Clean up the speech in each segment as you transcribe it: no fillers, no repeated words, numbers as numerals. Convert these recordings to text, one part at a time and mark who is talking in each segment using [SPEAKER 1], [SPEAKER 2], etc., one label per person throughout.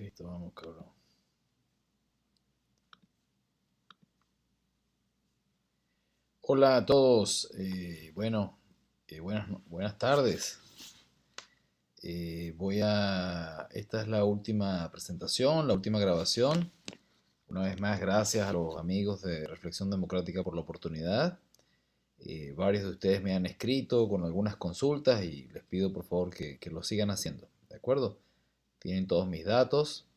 [SPEAKER 1] Listo, vamos, cabrón. Hola a todos. Buenas tardes. Esta es la última presentación, la última grabación. Una vez más, gracias a los amigos de Reflexión Democrática por la oportunidad. Varios de ustedes me han escrito con algunas consultas y les pido por favor que lo sigan haciendo. ¿De acuerdo? Tienen todos mis datos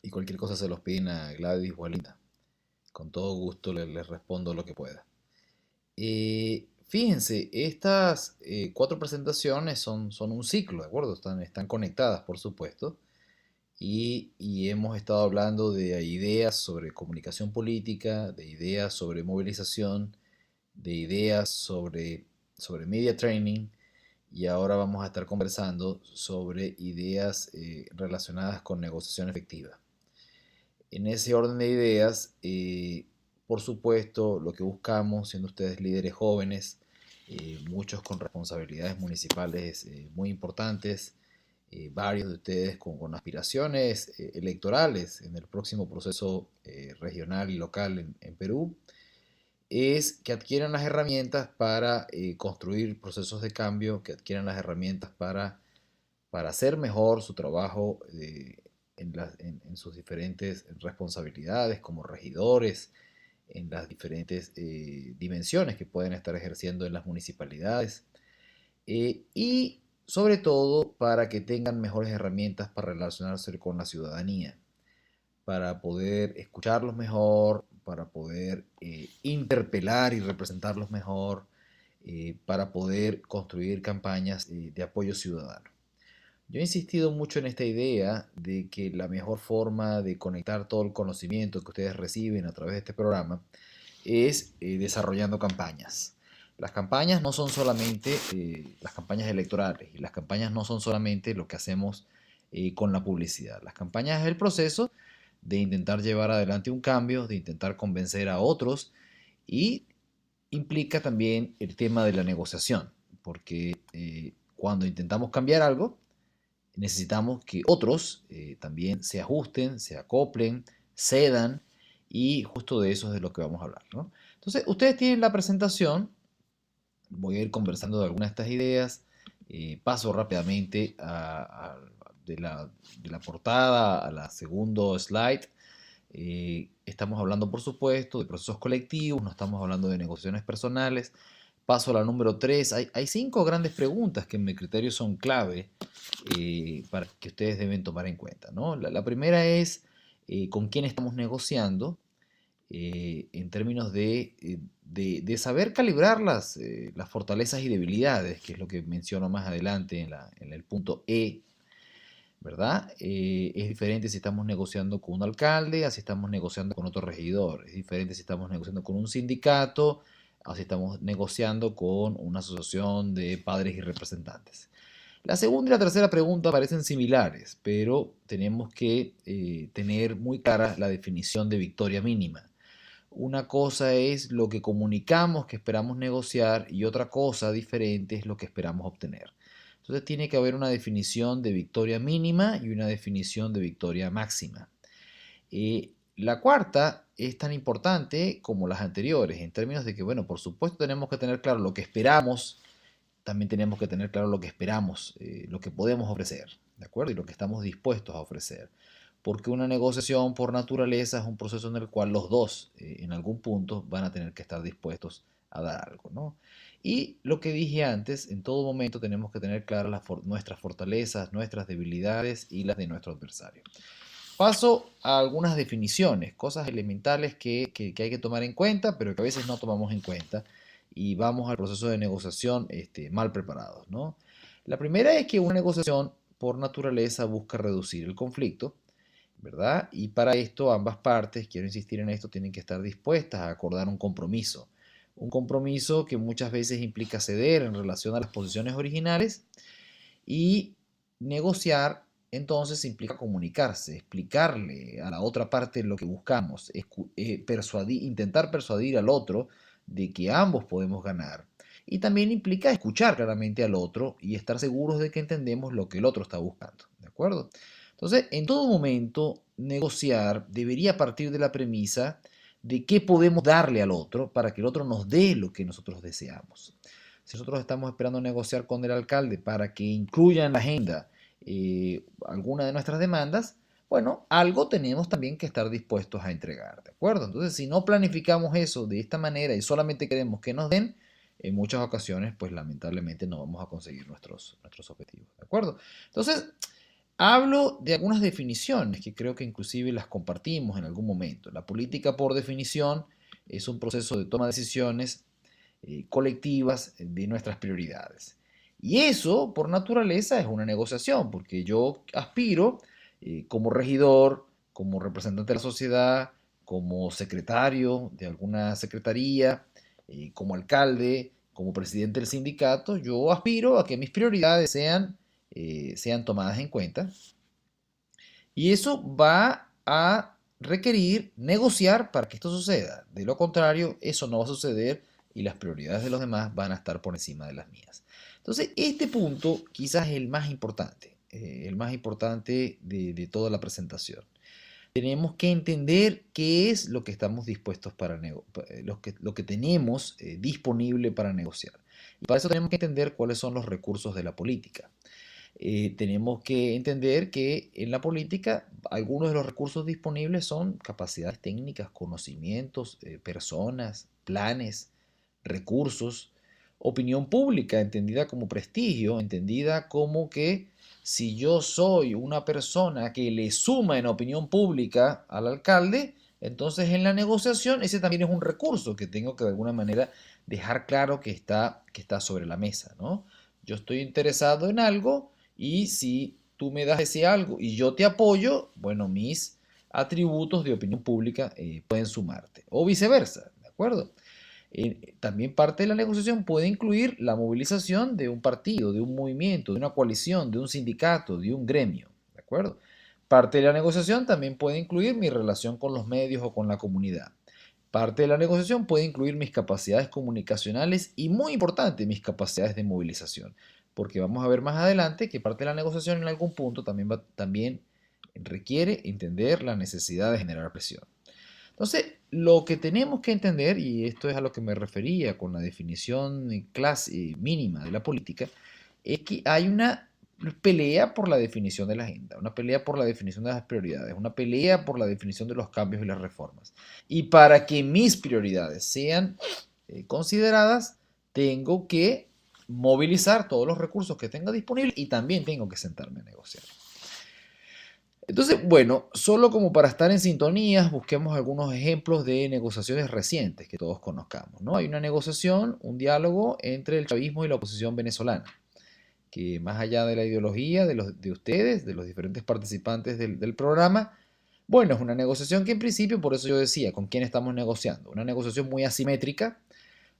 [SPEAKER 1] y cualquier cosa se los piden a Gladys o a Linda. Con todo gusto les respondo lo que pueda. Fíjense, estas cuatro presentaciones son un ciclo, ¿de acuerdo? Están conectadas, por supuesto, y hemos estado hablando de ideas sobre comunicación política, de ideas sobre movilización, de ideas sobre media training, y ahora vamos a estar conversando sobre ideas relacionadas con negociación efectiva. En ese orden de ideas, por supuesto, lo que buscamos, siendo ustedes líderes jóvenes, muchos con responsabilidades municipales muy importantes, varios de ustedes con aspiraciones electorales en el próximo proceso regional y local en Perú, es que adquieran las herramientas para construir procesos de cambio, que adquieran las herramientas para hacer mejor su trabajo en sus diferentes responsabilidades como regidores, en las diferentes dimensiones que pueden estar ejerciendo en las municipalidades y sobre todo para que tengan mejores herramientas para relacionarse con la ciudadanía, para poder escucharlos mejor, para poder interpelar y representarlos mejor, para poder construir campañas de apoyo ciudadano. Yo he insistido mucho en esta idea de que la mejor forma de conectar todo el conocimiento que ustedes reciben a través de este programa es desarrollando campañas. Las campañas no son solamente las campañas electorales y las campañas no son solamente lo que hacemos con la publicidad. Las campañas es el proceso de intentar llevar adelante un cambio, de intentar convencer a otros y implica también el tema de la negociación, porque cuando intentamos cambiar algo, necesitamos que otros también se ajusten, se acoplen, cedan, y justo de eso es de lo que vamos a hablar, ¿no? Entonces, ustedes tienen la presentación, voy a ir conversando de algunas de estas ideas, paso rápidamente de la portada a la segundo slide. Estamos hablando, por supuesto, de procesos colectivos, no estamos hablando de negociaciones personales. Paso a la número 3. Hay cinco grandes preguntas que en mi criterio son clave para que ustedes deben tomar en cuenta, ¿no? La primera es con quién estamos negociando en términos de saber calibrar las fortalezas y debilidades, que es lo que menciono más adelante en el punto E, ¿verdad? Es diferente si estamos negociando con un alcalde, a si estamos negociando con otro regidor. Es diferente si estamos negociando con un sindicato, a si estamos negociando con una asociación de padres y representantes. La segunda y la tercera pregunta parecen similares, pero tenemos que tener muy clara la definición de victoria mínima. Una cosa es lo que comunicamos que esperamos negociar y otra cosa diferente es lo que esperamos obtener. Entonces tiene que haber una definición de victoria mínima y una definición de victoria máxima. La cuarta es tan importante como las anteriores, en términos de que, bueno, por supuesto tenemos que tener claro lo que esperamos, también tenemos que tener claro lo que esperamos, lo que podemos ofrecer, ¿de acuerdo? Y lo que estamos dispuestos a ofrecer. Porque una negociación por naturaleza es un proceso en el cual los dos, en algún punto, van a tener que estar dispuestos a dar algo, ¿no? Y lo que dije antes, en todo momento tenemos que tener claras nuestras fortalezas, nuestras debilidades y las de nuestro adversario. Paso a algunas definiciones, cosas elementales que hay que tomar en cuenta, pero que a veces no tomamos en cuenta y vamos al proceso de negociación mal preparados, ¿no? La primera es que una negociación por naturaleza busca reducir el conflicto, ¿verdad? Y para esto ambas partes, quiero insistir en esto, tienen que estar dispuestas a acordar un compromiso. Un compromiso que muchas veces implica ceder en relación a las posiciones originales y negociar entonces implica comunicarse, explicarle a la otra parte lo que buscamos, intentar persuadir al otro de que ambos podemos ganar. Y también implica escuchar claramente al otro y estar seguros de que entendemos lo que el otro está buscando. ¿De acuerdo? Entonces, en todo momento, negociar debería partir de la premisa de qué podemos darle al otro para que el otro nos dé lo que nosotros deseamos. Si nosotros estamos esperando negociar con el alcalde para que incluya en la agenda alguna de nuestras demandas, bueno, algo tenemos también que estar dispuestos a entregar, ¿de acuerdo? Entonces, si no planificamos eso de esta manera y solamente queremos que nos den, en muchas ocasiones, pues lamentablemente no vamos a conseguir nuestros objetivos, ¿de acuerdo? Entonces, hablo de algunas definiciones que creo que inclusive las compartimos en algún momento. La política, por definición, es un proceso de toma de decisiones colectivas de nuestras prioridades. Y eso, por naturaleza, es una negociación, porque yo aspiro como regidor, como representante de la sociedad, como secretario de alguna secretaría, como alcalde, como presidente del sindicato, yo aspiro a que mis prioridades sean tomadas en cuenta. Y eso va a requerir negociar para que esto suceda. De lo contrario, eso no va a suceder y las prioridades de los demás van a estar por encima de las mías. Entonces, este punto quizás es el más importante de toda la presentación. Tenemos que entender qué es lo que estamos dispuestos lo que tenemos disponible para negociar. Y para eso tenemos que entender cuáles son los recursos de la política. Tenemos que entender que en la política algunos de los recursos disponibles son capacidades técnicas, conocimientos, personas, planes, recursos, opinión pública, entendida como prestigio, entendida como que si yo soy una persona que le suma en opinión pública al alcalde, entonces en la negociación ese también es un recurso que tengo que de alguna manera dejar claro que está sobre la mesa, ¿no? Yo estoy interesado en algo y si tú me das ese algo y yo te apoyo, bueno, mis atributos de opinión pública pueden sumarte. O viceversa, ¿de acuerdo? También parte de la negociación puede incluir la movilización de un partido, de un movimiento, de una coalición, de un sindicato, de un gremio, ¿de acuerdo? Parte de la negociación también puede incluir mi relación con los medios o con la comunidad. Parte de la negociación puede incluir mis capacidades comunicacionales y, muy importante, mis capacidades de movilización, porque vamos a ver más adelante que parte de la negociación en algún punto también requiere entender la necesidad de generar presión. Entonces, lo que tenemos que entender, y esto es a lo que me refería con la definición mínima de la política, es que hay una pelea por la definición de la agenda, una pelea por la definición de las prioridades, una pelea por la definición de los cambios y las reformas. Y para que mis prioridades sean consideradas, tengo que movilizar todos los recursos que tenga disponibles y también tengo que sentarme a negociar. Entonces, bueno, solo como para estar en sintonía, busquemos algunos ejemplos de negociaciones recientes que todos conozcamos, ¿no? Hay una negociación, un diálogo entre el chavismo y la oposición venezolana, que más allá de la ideología de ustedes, de los diferentes participantes del programa, bueno, es una negociación que en principio, por eso yo decía, ¿con quién estamos negociando? Una negociación muy asimétrica,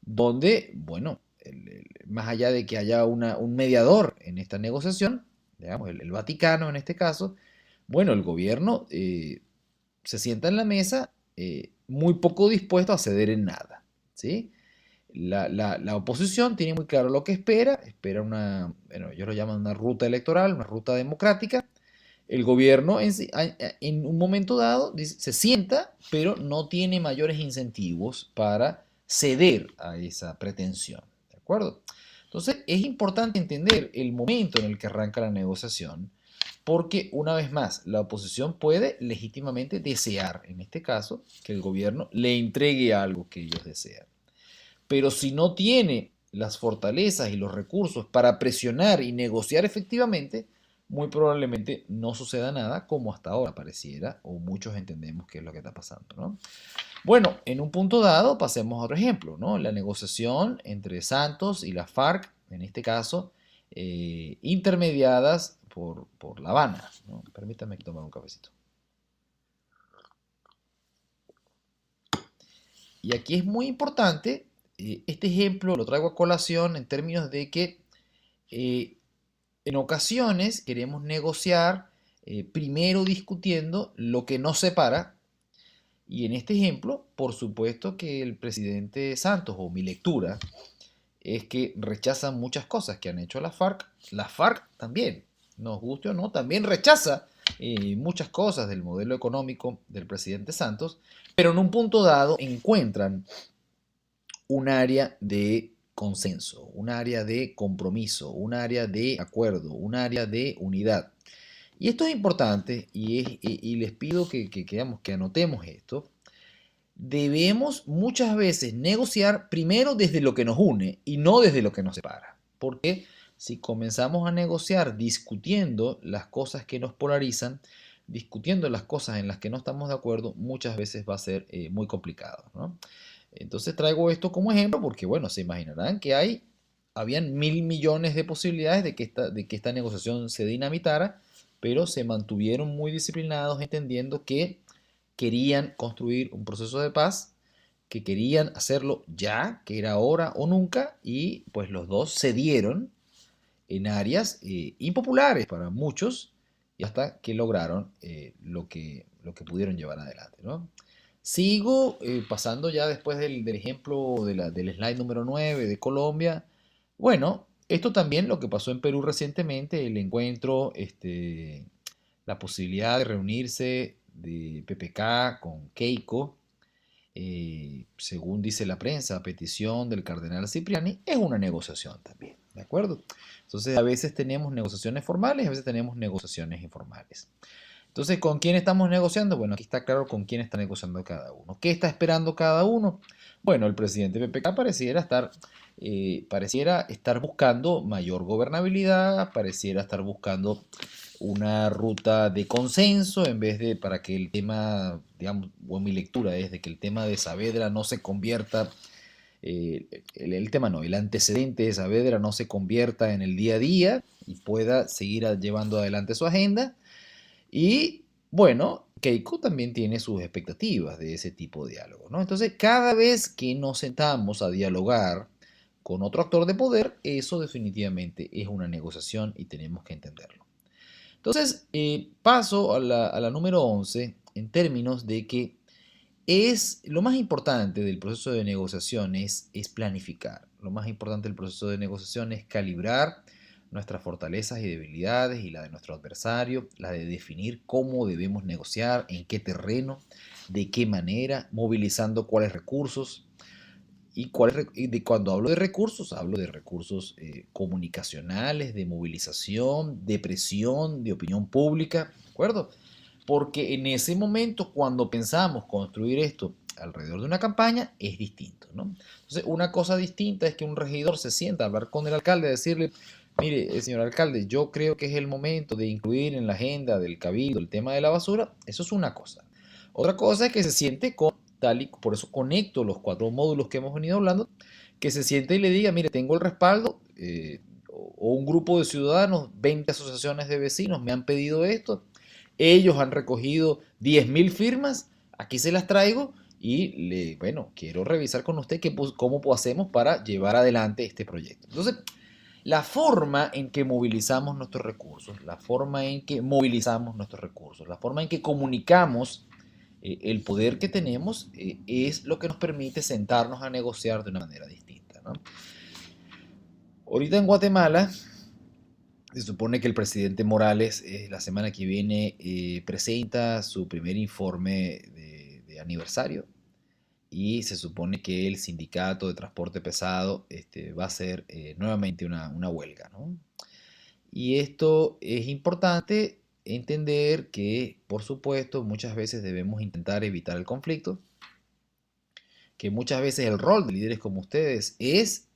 [SPEAKER 1] donde, bueno, más allá de que haya un mediador en esta negociación, digamos, el Vaticano en este caso, bueno, el gobierno se sienta en la mesa muy poco dispuesto a ceder en nada, ¿sí? La oposición tiene muy claro lo que espera bueno, ellos lo llaman una ruta electoral, una ruta democrática. El gobierno en un momento dado se sienta, pero no tiene mayores incentivos para ceder a esa pretensión, ¿de acuerdo? Entonces es importante entender el momento en el que arranca la negociación, porque una vez más, la oposición puede legítimamente desear, en este caso, que el gobierno le entregue algo que ellos desean. Pero si no tiene las fortalezas y los recursos para presionar y negociar efectivamente, muy probablemente no suceda nada como hasta ahora pareciera, o muchos entendemos que es lo que está pasando, ¿no? Bueno, en un punto dado, pasemos a otro ejemplo, ¿no? La negociación entre Santos y la FARC, en este caso, intermediadas por La Habana, ¿no? Permítame tomar un cafecito. Y aquí es muy importante, este ejemplo lo traigo a colación en términos de que en ocasiones queremos negociar primero discutiendo lo que nos separa. Y en este ejemplo, por supuesto que el presidente Santos, o mi lectura, es que rechaza muchas cosas que han hecho la FARC. La FARC también, nos guste o no, también rechaza muchas cosas del modelo económico del presidente Santos, pero en un punto dado encuentran un área de consenso, un área de compromiso, un área de acuerdo, un área de unidad. Y esto es importante y les pido que anotemos esto. Debemos muchas veces negociar primero desde lo que nos une y no desde lo que nos separa. Porque si comenzamos a negociar discutiendo las cosas que nos polarizan, discutiendo las cosas en las que no estamos de acuerdo, muchas veces va a ser muy complicado, ¿no? Entonces traigo esto como ejemplo porque, bueno, se imaginarán que habían 1.000 millones de posibilidades de que esta negociación se dinamitara, pero se mantuvieron muy disciplinados entendiendo que querían construir un proceso de paz, que querían hacerlo ya, que era ahora o nunca, y pues los dos cedieron en áreas impopulares para muchos y hasta que lograron lo que pudieron llevar adelante, ¿no? Sigo pasando ya después del ejemplo del slide número 9 de Colombia. Bueno, esto también lo que pasó en Perú recientemente, el encuentro, la posibilidad de reunirse de PPK con Keiko, según dice la prensa, a petición del cardenal Cipriani, es una negociación también, ¿de acuerdo? Entonces, a veces tenemos negociaciones formales, a veces tenemos negociaciones informales. Entonces, ¿con quién estamos negociando? Bueno, aquí está claro con quién está negociando cada uno. ¿Qué está esperando cada uno? Bueno, el presidente PPK pareciera estar buscando mayor gobernabilidad, pareciera estar buscando una ruta de consenso en vez de para que el tema, digamos, o mi lectura es de que el tema de Saavedra no se convierta, el tema no, el antecedente de Saavedra no se convierta en el día a día y pueda seguir llevando adelante su agenda. Y bueno, Keiko también tiene sus expectativas de ese tipo de diálogo, ¿no? Entonces, cada vez que nos sentamos a dialogar con otro actor de poder, eso definitivamente es una negociación y tenemos que entenderlo. Entonces, paso a la número 11 en términos de que es lo más importante del proceso de negociación es planificar. Lo más importante del proceso de negociación es calibrar nuestras fortalezas y debilidades y la de nuestro adversario, la de definir cómo debemos negociar, en qué terreno, de qué manera, movilizando cuáles recursos. Cuando hablo de recursos comunicacionales, de movilización, de presión, de opinión pública, ¿de acuerdo? Porque en ese momento, cuando pensamos construir esto alrededor de una campaña, es distinto, ¿no? Entonces, una cosa distinta es que un regidor se sienta a hablar con el alcalde, a decirle, mire, señor alcalde, yo creo que es el momento de incluir en la agenda del cabildo el tema de la basura. Eso es una cosa. Otra cosa es que se siente con, tal y por eso conecto los 4 módulos que hemos venido hablando, que se siente y le diga, mire, tengo el respaldo, o un grupo de ciudadanos, 20 asociaciones de vecinos me han pedido esto, ellos han recogido 10.000 firmas, aquí se las traigo y bueno, quiero revisar con usted cómo hacemos para llevar adelante este proyecto. Entonces, la forma en que movilizamos nuestros recursos, la forma en que movilizamos nuestros recursos, la forma en que comunicamos el poder que tenemos es lo que nos permite sentarnos a negociar de una manera distinta, ¿no? Ahorita en Guatemala se supone que el presidente Morales la semana que viene presenta su primer informe de aniversario y se supone que el sindicato de transporte pesado va a hacer nuevamente una huelga, ¿no? Y esto es importante entender que, por supuesto, muchas veces debemos intentar evitar el conflicto, que muchas veces el rol de líderes como ustedes es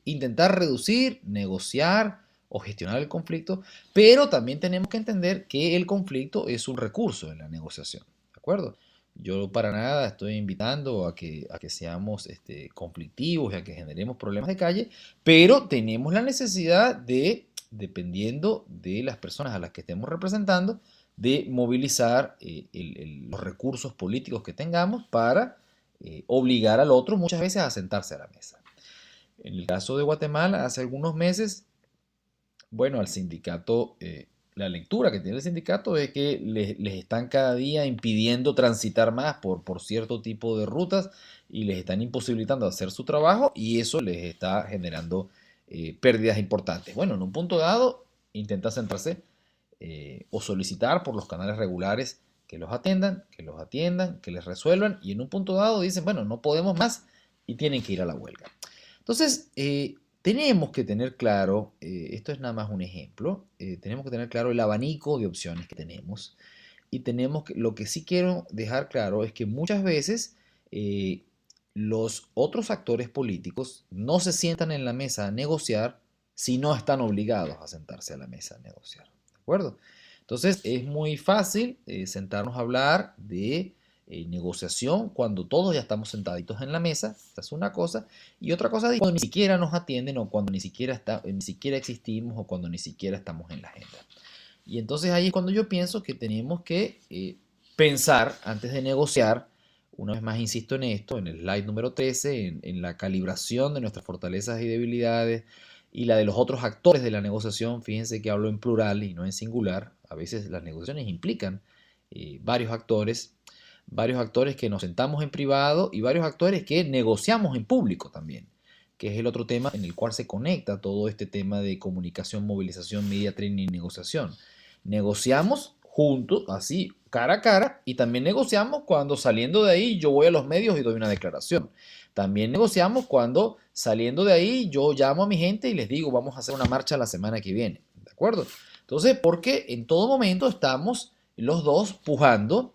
[SPEAKER 1] intentar reducir, negociar o gestionar el conflicto, pero también tenemos que entender que el conflicto es un recurso en la negociación, ¿de acuerdo? Yo para nada estoy invitando a que seamos conflictivos y a que generemos problemas de calle, pero tenemos la necesidad de, dependiendo de las personas a las que estemos representando, de movilizar los recursos políticos que tengamos para obligar al otro muchas veces a sentarse a la mesa. En el caso de Guatemala, hace algunos meses, bueno, al sindicato, la lectura que tiene el sindicato es que les están cada día impidiendo transitar más por cierto tipo de rutas y les están imposibilitando hacer su trabajo y eso les está generando pérdidas importantes. Bueno, en un punto dado, intenta centrarse o solicitar por los canales regulares que los atendan, que los atiendan, que les resuelvan y en un punto dado dicen, bueno, no podemos más y tienen que ir a la huelga. Entonces, tenemos que tener claro, esto es nada más un ejemplo, tenemos que tener claro el abanico de opciones que tenemos y tenemos que, lo que sí quiero dejar claro es que muchas veces eh, los otros actores políticos no se sientan en la mesa a negociar si no están obligados a sentarse a la mesa a negociar. ¿De acuerdo? Entonces es muy fácil sentarnos a hablar de negociación cuando todos ya estamos sentaditos en la mesa, esta es una cosa, y otra cosa es cuando ni siquiera nos atienden o cuando ni siquiera existimos o cuando ni siquiera estamos en la agenda. Y entonces ahí es cuando yo pienso que tenemos que pensar antes de negociar, una vez más insisto en esto, en el slide número 13, en la calibración de nuestras fortalezas y debilidades y la de los otros actores de la negociación. Fíjense que hablo en plural y no en singular. A veces las negociaciones implican varios actores que nos sentamos en privado y varios actores que negociamos en público también, que es el otro tema en el cual se conecta todo este tema de comunicación, movilización, media training y negociación. Negociamos juntos, así, cara a cara, y también negociamos cuando saliendo de ahí yo voy a los medios y doy una declaración. También negociamos cuando saliendo de ahí yo llamo a mi gente y les digo, vamos a hacer una marcha la semana que viene. ¿De acuerdo? Entonces, porque en todo momento estamos los dos pujando,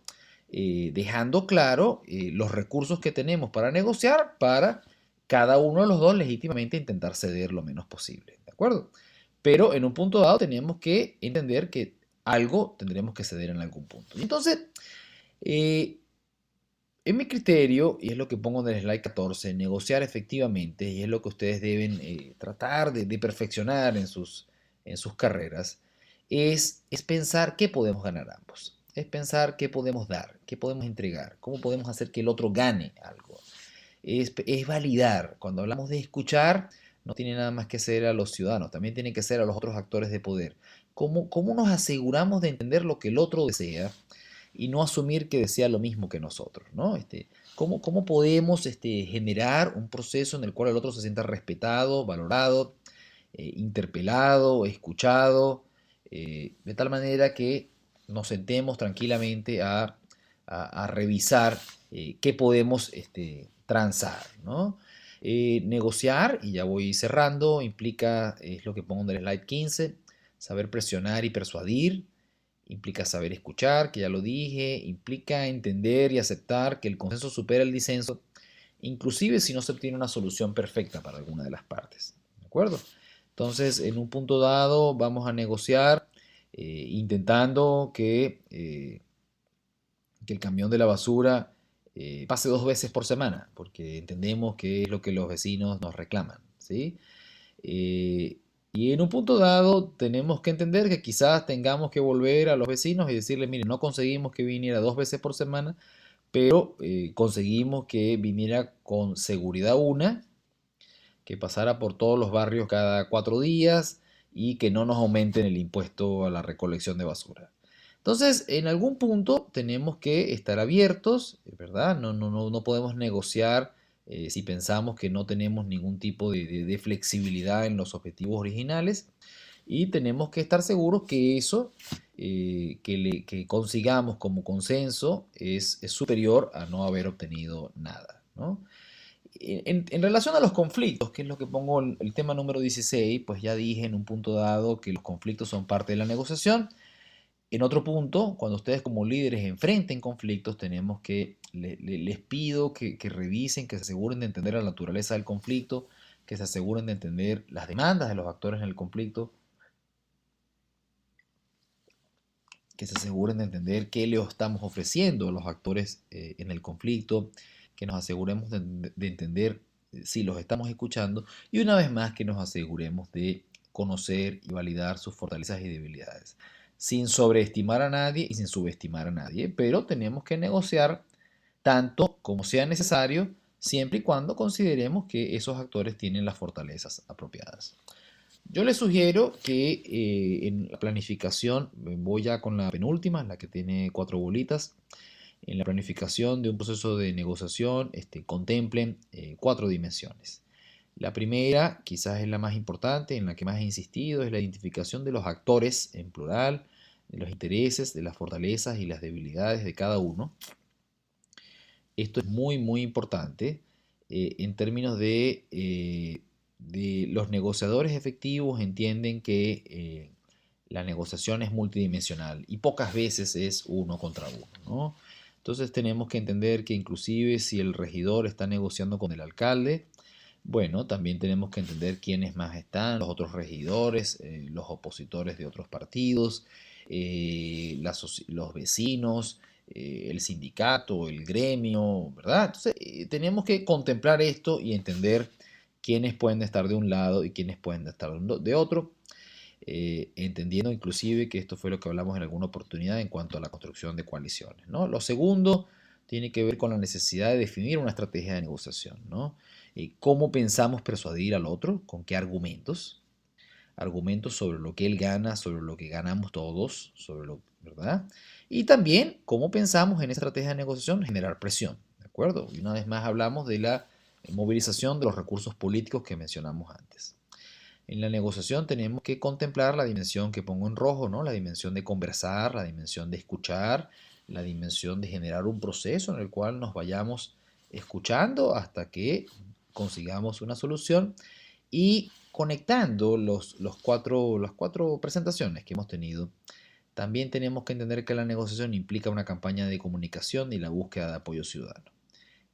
[SPEAKER 1] dejando claro los recursos que tenemos para negociar, para cada uno de los dos legítimamente intentar ceder lo menos posible. ¿De acuerdo? Pero en un punto dado tenemos que entender que algo tendremos que ceder en algún punto. Y entonces, eh, en mi criterio, y es lo que pongo en el slide 14, negociar efectivamente, y es lo que ustedes deben tratar de perfeccionar en sus carreras, es pensar qué podemos ganar ambos. Es pensar qué podemos dar, qué podemos entregar, cómo podemos hacer que el otro gane algo. Es validar. Cuando hablamos de escuchar, no tiene nada más que ser a los ciudadanos, también tiene que ser a los otros actores de poder. ¿Cómo nos aseguramos de entender lo que el otro desea y no asumir que desea lo mismo que nosotros, ¿no? ¿Cómo podemos generar un proceso en el cual el otro se sienta respetado, valorado, interpelado, escuchado, de tal manera que nos sentemos tranquilamente a revisar qué podemos transar, ¿no? Negociar, y ya voy cerrando, implica, es lo que pongo en el slide 15, saber presionar y persuadir, implica saber escuchar, que ya lo dije, implica entender y aceptar que el consenso supera el disenso, inclusive si no se obtiene una solución perfecta para alguna de las partes. ¿De acuerdo? Entonces, en un punto dado vamos a negociar intentando que el camión de la basura pase 2 veces por semana, porque entendemos que es lo que los vecinos nos reclaman, ¿sí? Eh, y en un punto dado tenemos que entender que quizás tengamos que volver a los vecinos y decirles, miren, no conseguimos que viniera 2 veces por semana, pero conseguimos que viniera con seguridad una, que pasara por todos los barrios cada 4 días y que no nos aumenten el impuesto a la recolección de basura. Entonces, en algún punto tenemos que estar abiertos, ¿verdad? No podemos negociar si pensamos que no tenemos ningún tipo de flexibilidad en los objetivos originales y tenemos que estar seguros que eso que consigamos como consenso es superior a no haber obtenido nada, ¿no? En relación a los conflictos, que es lo que pongo el tema número 16, pues ya dije en un punto dado que los conflictos son parte de la negociación. En otro punto, cuando ustedes como líderes enfrenten conflictos, tenemos que, les pido que revisen, que se aseguren de entender la naturaleza del conflicto, que se aseguren de entender las demandas de los actores en el conflicto, que se aseguren de entender qué le estamos ofreciendo a los actores en el conflicto, que nos aseguremos de entender si los estamos escuchando y una vez más que nos aseguremos de conocer y validar sus fortalezas y debilidades, sin sobreestimar a nadie y sin subestimar a nadie, pero tenemos que negociar tanto como sea necesario, siempre y cuando consideremos que esos actores tienen las fortalezas apropiadas. Yo les sugiero que en la planificación, voy ya con la penúltima, la que tiene 4 bolitas, en la planificación de un proceso de negociación, contemplen 4 dimensiones. La primera, quizás es la más importante, en la que más he insistido, es la identificación de los actores en plural, de los intereses, de las fortalezas y las debilidades de cada uno. Esto es muy, muy importante en términos de los negociadores efectivos entienden que la negociación es multidimensional y pocas veces es uno contra uno, ¿no? Entonces tenemos que entender que inclusive si el regidor está negociando con el alcalde, bueno, también tenemos que entender quiénes más están, los otros regidores, los opositores de otros partidos, los vecinos, el sindicato, el gremio, ¿verdad? Entonces, tenemos que contemplar esto y entender quiénes pueden estar de un lado y quiénes pueden estar de otro, entendiendo inclusive que esto fue lo que hablamos en alguna oportunidad en cuanto a la construcción de coaliciones, ¿no? Lo segundo tiene que ver con la necesidad de definir una estrategia de negociación, ¿no? ¿Cómo pensamos persuadir al otro? ¿Con qué argumentos? Argumentos sobre lo que él gana, sobre lo que ganamos todos, sobre lo, ¿verdad? Y también cómo pensamos en esa estrategia de negociación generar presión, ¿de acuerdo? Y una vez más hablamos de la movilización de los recursos políticos que mencionamos antes. En la negociación tenemos que contemplar la dimensión que pongo en rojo, ¿no? La dimensión de conversar, la dimensión de escuchar, la dimensión de generar un proceso en el cual nos vayamos escuchando hasta que consigamos una solución y conectando las cuatro presentaciones que hemos tenido. También tenemos que entender que la negociación implica una campaña de comunicación y la búsqueda de apoyo ciudadano.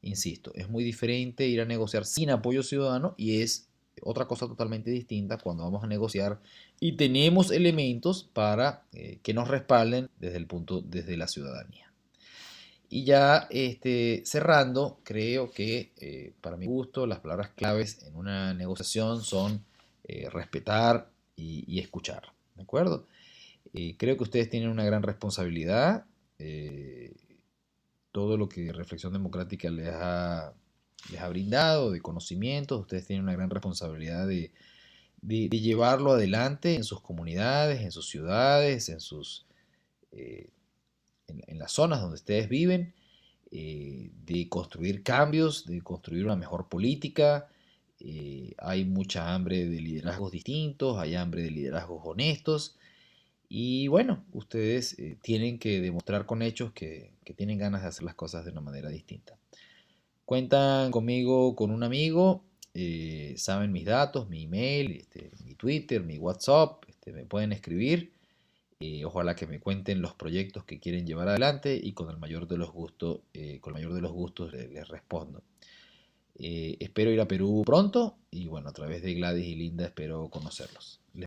[SPEAKER 1] Insisto, es muy diferente ir a negociar sin apoyo ciudadano y es otra cosa totalmente distinta cuando vamos a negociar y tenemos elementos para que nos respalden desde la ciudadanía. Y ya cerrando, creo que para mi gusto las palabras claves en una negociación son respetar y escuchar. ¿De acuerdo? Creo que ustedes tienen una gran responsabilidad. eh, Todo lo que Reflexión Democrática les ha brindado de conocimientos, ustedes tienen una gran responsabilidad de llevarlo adelante en sus comunidades, en sus ciudades, eh, en las zonas donde ustedes viven, de construir cambios, de construir una mejor política. Hay mucha hambre de liderazgos distintos, hay hambre de liderazgos honestos. Y bueno, ustedes tienen que demostrar con hechos que tienen ganas de hacer las cosas de una manera distinta. Cuentan conmigo con un amigo, saben mis datos, mi email, mi Twitter, mi WhatsApp, me pueden escribir. Ojalá que me cuenten los proyectos que quieren llevar adelante y con el mayor de los gustos, les respondo. Espero ir a Perú pronto y bueno, a través de Gladys y Linda espero conocerlos.